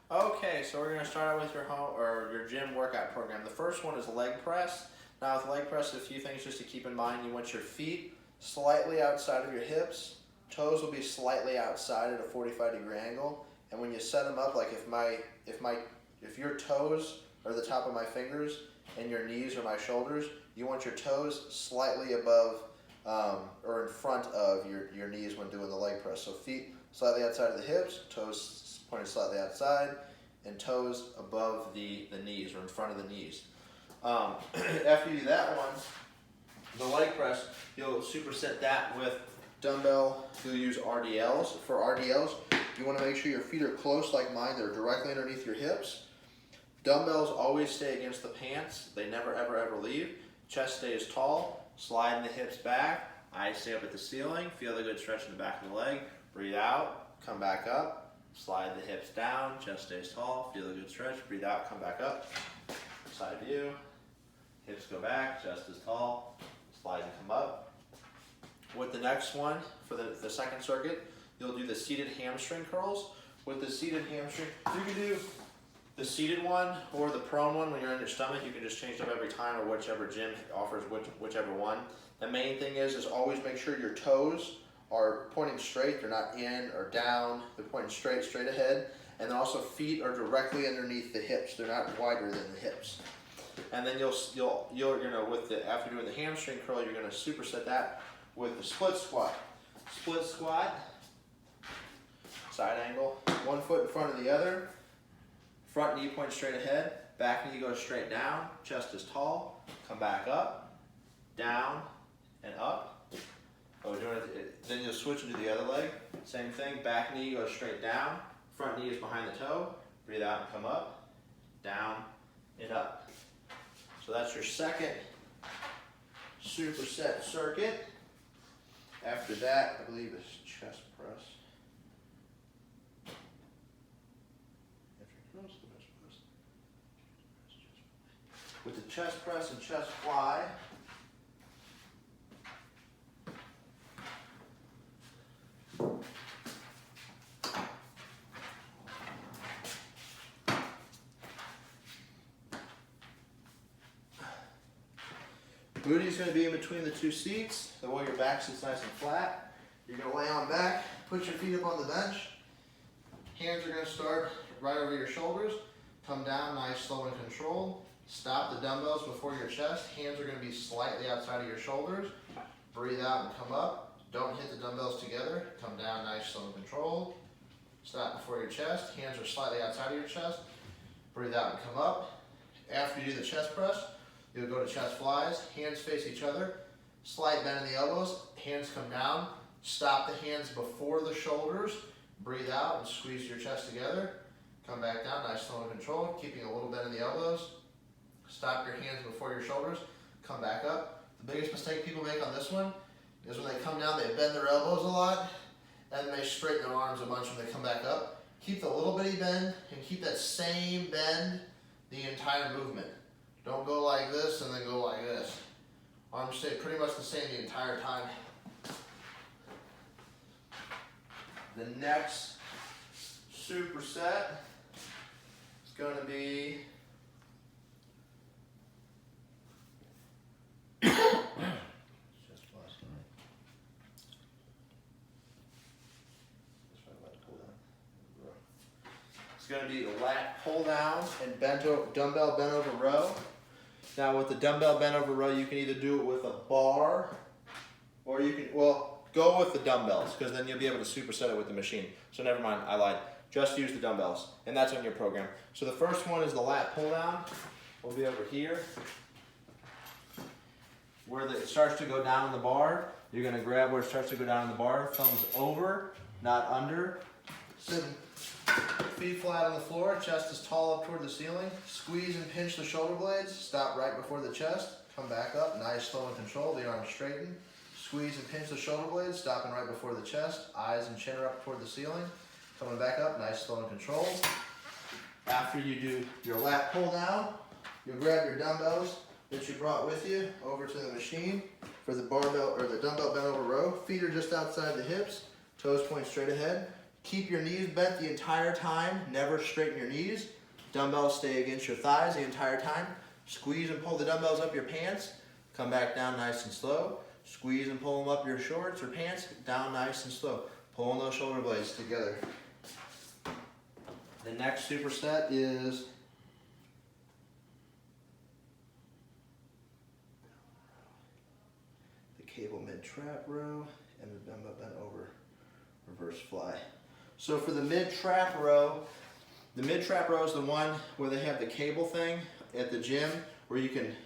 Okay, so we're going to start out with your home or your gym workout program. The first one is leg press. Now with leg press, a few things just to keep in mind. You want your feet slightly outside of your hips. Toes will be slightly outside at a 45-degree angle. And when you set them up, like if your toes are the top of my fingers and your knees are my shoulders, you want your toes slightly above or in front of your knees when doing the leg press. So feet slightly outside of the hips, toes pointed slightly outside, and toes above the knees or in front of the knees. After you do that one, the leg press, you'll superset that with dumbbell. You'll use RDLs. For RDLs, you want to make sure your feet are close like mine. They're directly underneath your hips. Dumbbells always stay against the pants. They never, ever, ever leave. Chest stays tall. Sliding the hips back. Eyes stay up at the ceiling. Feel the good stretch in the back of the leg. Breathe out. Come back up. Slide the hips down. Chest stays tall. Feel a good stretch. Breathe out. Come back up. Side view. Hips go back. Chest is tall. Slide and come up. With the next one, for the second circuit, you'll do the seated hamstring curls. With the seated hamstring, you can do the seated one or the prone one when you're on your stomach. You can just change them every time, or whichever gym offers whichever one. The main thing is always make sure your toes are pointing straight. They're not in or down. They're pointing straight ahead. And then also feet are directly underneath the hips. They're not wider than the hips. And then you'll after doing the hamstring curl, you're gonna superset that with the split squat. Split squat, side angle, one foot in front of the other. Front knee points straight ahead. Back knee goes straight down. Chest is tall. Come back up, down, and up. Then you'll switch into the other leg. Same thing. Back knee goes straight down. Front knee is behind the toe. Breathe out and come up, down, and up. So that's your second superset circuit. After that, I believe it's chest press. With the chest press and chest fly, booty's going to be in between the two seats. The way your back sits nice and flat. You're going to lay on back, put your feet up on the bench. Hands are going to start right over your shoulders. Come down nice, slow, and controlled. Stop the dumbbells before your chest. Hands are going to be slightly outside of your shoulders. Breathe out and come up. Don't hit the dumbbells together. Come down nice, slow, and controlled. Stop before your chest. Hands are slightly outside of your chest. Breathe out and come up. After you do the chest press, you'll go to chest flies. Hands face each other. Slight bend in the elbows. Hands come down. Stop the hands before the shoulders. Breathe out and squeeze your chest together. Come back down, nice, slow, and controlled. Keeping a little bend in the elbows. Stop your hands before your shoulders. Come back up. The biggest mistake people make on this one is when they come down, they bend their elbows a lot, and they straighten their arms a bunch when they come back up. Keep the little bitty bend, and keep that same bend the entire movement. Don't go like this and then go like this. Arms stay pretty much the same the entire time. The next superset is going to be it's going to be the lat pull down and dumbbell bent over row. Now with the dumbbell bent over row, you can either do it with a bar, or you can, go with the dumbbells, because then you'll be able to superset it with the machine. So never mind, I lied. Just use the dumbbells, and that's on your program. So the first one is the lat pull down. We'll be over here. Where it starts to go down in the bar, you're going to grab where it starts to go down in the bar, thumbs over, not under. Sit feet flat on the floor, chest is tall up toward the ceiling. Squeeze and pinch the shoulder blades. Stop right before the chest. Come back up, nice, slow, and controlled. The arms straighten. Squeeze and pinch the shoulder blades, stopping right before the chest. Eyes and chin are up toward the ceiling. Coming back up, nice, slow, and controlled. After you do your lat pull down, you'll grab your dumbbells that you brought with you over to the machine for the barbell or the dumbbell bent over row. Feet are just outside the hips. Toes point straight ahead. Keep your knees bent the entire time. Never straighten your knees. Dumbbells stay against your thighs the entire time. Squeeze and pull the dumbbells up your pants. Come back down nice and slow. Squeeze and pull them up your shorts or pants. Down nice and slow. Pulling those shoulder blades together. The next superset is the cable mid trap row and the dumbbell bent over reverse fly. So for the mid trap row is the one where they have the cable thing at the gym where you can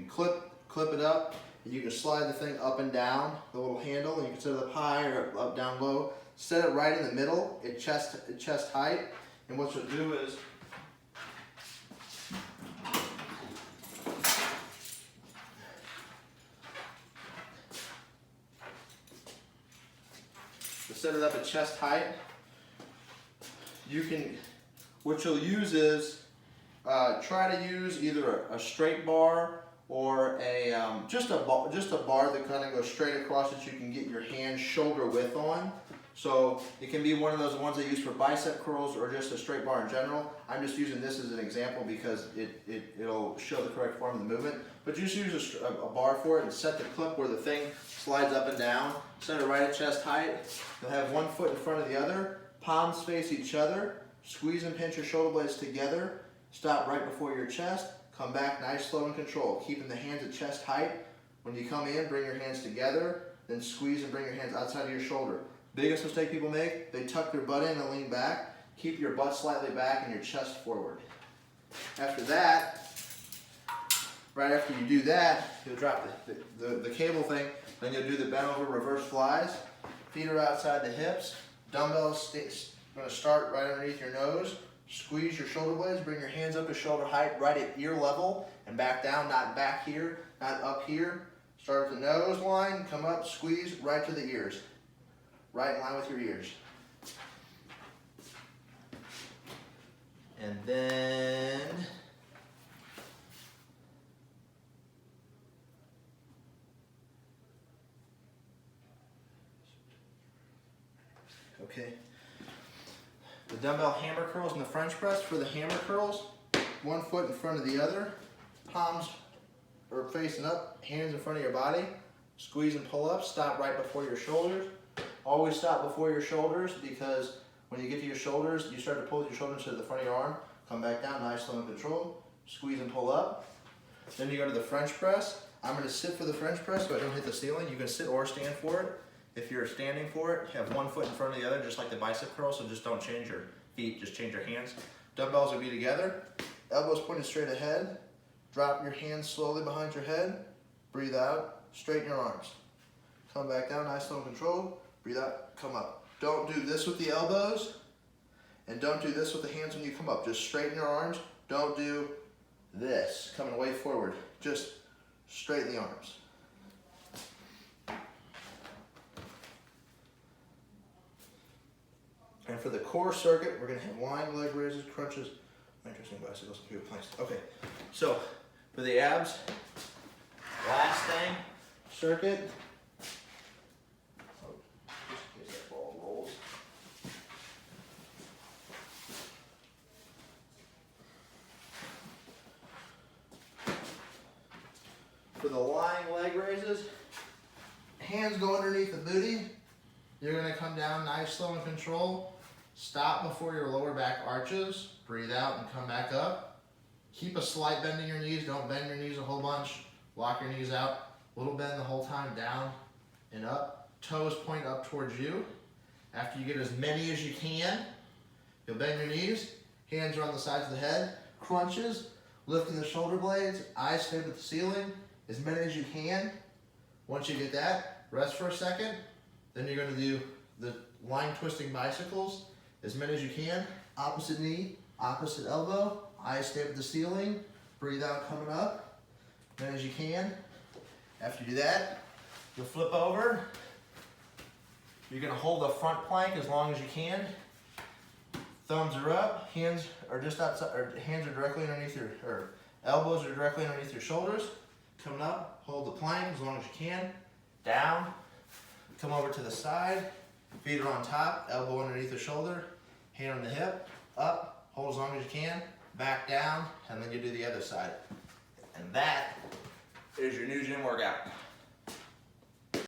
clip it up and you can slide the thing up and down, the little handle, and you can set it up high or up, down, low. Set it right in the middle at chest height, and what you'll do is to set it up at chest height. What you'll use is try to use either a straight bar or just a bar that kind of goes straight across that you can get your hand shoulder width on. So it can be one of those ones they use for bicep curls or just a straight bar in general. I'm just using this as an example because it'll show the correct form of the movement. But just use a bar for it and set the clip where the thing slides up and down. Set it right at chest height. You'll have one foot in front of the other. Palms face each other. Squeeze and pinch your shoulder blades together. Stop right before your chest. Come back nice, slow, and controlled. Keeping the hands at chest height. When you come in, bring your hands together. Then squeeze and bring your hands outside of your shoulder. Biggest mistake people make, they tuck their butt in and lean back. Keep your butt slightly back and your chest forward. After that, right after you do that, you'll drop the cable thing. Then you'll do the bent over reverse flies. Feet are outside the hips. Dumbbells going to start right underneath your nose. Squeeze your shoulder blades. Bring your hands up to shoulder height, right at ear level, and back down. Not back here, not up here. Start at the nose line. Come up. Squeeze right to the ears. Right in line with your ears. And then okay. The dumbbell hammer curls and the French press. For the hammer curls, one foot in front of the other. Palms are facing up, hands in front of your body. Squeeze and pull up. Stop right before your shoulders. Always stop before your shoulders because when you get to your shoulders, you start to pull your shoulders to the front of your arm. Come back down, nice, slow, and controlled. Squeeze and pull up. Then you go to the French press. I'm going to sit for the French press so I don't hit the ceiling. You can sit or stand for it. If you're standing for it, have one foot in front of the other, just like the bicep curl, so just don't change your feet, just change your hands. Dumbbells will be together. Elbows pointed straight ahead. Drop your hands slowly behind your head. Breathe out. Straighten your arms. Come back down, nice, slow, and controlled. Breathe out, come up. Don't do this with the elbows, and don't do this with the hands when you come up. Just straighten your arms. Don't do this, coming way forward. Just straighten the arms. And for the core circuit, we're going to have lying leg raises, crunches, interesting bicycles, and planks. Okay, so for the abs, last thing, circuit. For the lying leg raises, hands go underneath the booty. You're going to come down nice, slow, and control. Stop before your lower back arches. Breathe out and come back up. Keep a slight bend in your knees. Don't bend your knees a whole bunch. Lock your knees out. Little bend the whole time, down and up. Toes point up towards you. After you get as many as you can, you'll bend your knees. Hands are on the sides of the head. Crunches, lifting the shoulder blades. Eyes stay at the ceiling. As many as you can. Once you get that, rest for a second. Then you're going to do the lying twisting bicycles. As many as you can. Opposite knee, opposite elbow. Eyes stay at the ceiling. Breathe out, coming up. As many as you can. After you do that, you'll flip over. You're going to hold the front plank as long as you can. Thumbs are up. Hands are just outside. Or hands are directly underneath your. Or elbows are directly underneath your shoulders. Coming up, hold the plank as long as you can. Down, come over to the side, Feet are on top, elbow underneath the shoulder, hand on the hip, up, hold as long as you can, back down, and then you do the other side. And that is your new gym workout.